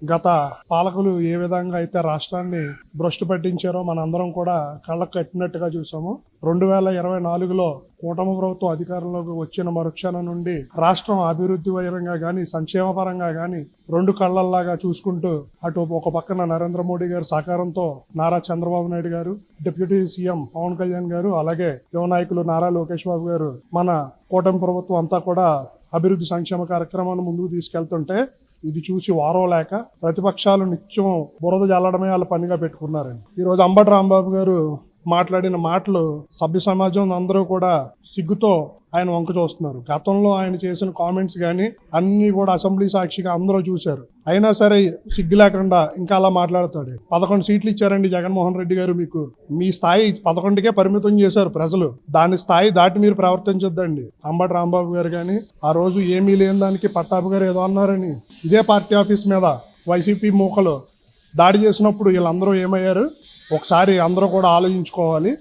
గత పాలకులు ఏ విధంగా అయితే రాష్ట్రాన్ని భ్రష్టు పట్టించారో మనందరం కూడా కళ్ళకు కట్టినట్టుగా చూసాము. 2024లో కూటమి ప్రభుత్వం అధికారంలోకి వచ్చిన మరుక్షణం నుండి రాష్ట్రం అభివృద్ధి పరంగా కానీ సంక్షేమ పరంగా కానీ రెండు కళ్ళల్లాగా చూసుకుంటూ అటు ఒక పక్కన నరేంద్ర మోడీ గారి సహకారంతో నారా చంద్రబాబు నాయుడు గారు, డిప్యూటీ సీఎం పవన్ కళ్యాణ్ గారు, అలాగే యువ నాయకులు నారా లోకేష్ బాబు గారు మన కూటమి ప్రభుత్వం అంతా కూడా అభివృద్ధి సంక్షేమ కార్యక్రమాన్ని ముందుకు తీసుకెళ్తుంటే ఇది చూసి వారం లేక ప్రతిపక్షాలు నిత్యం బురద జల్లడమే వాళ్ళ పనిగా పెట్టుకున్నారండి. ఈరోజు అంబటి రాంబాబు గారు మాట్లాడిన మాటలు సభ్య సమాజం అందరూ కూడా సిగ్గుతో ఆయన వంక చూస్తున్నారు. గతంలో ఆయన చేసిన కామెంట్స్ కానీ అన్ని కూడా అసెంబ్లీ సాక్షిగా అందరూ చూశారు. అయినా సరే సిగ్గు లేకుండా ఇంకా అలా మాట్లాడతాడు. 11 సీట్లు ఇచ్చారండి జగన్మోహన్ రెడ్డి గారు. మీకు మీ స్థాయి 11కే పరిమితం చేశారు ప్రజలు. దాని స్థాయి దాటి మీరు ప్రవర్తించొద్దండి. అంబటి రాంబాబు గారు కానీ ఆ రోజు ఏమీ లేని దానికి పట్టాభి గారు ఏదో అన్నారని ఇదే పార్టీ ఆఫీస్ మీద వైసీపీ మూకలు దాడి చేసినప్పుడు వీళ్ళందరూ ఏమయ్యారు ఒకసారి అందరూ కూడా ఆలోచించుకోవాలి.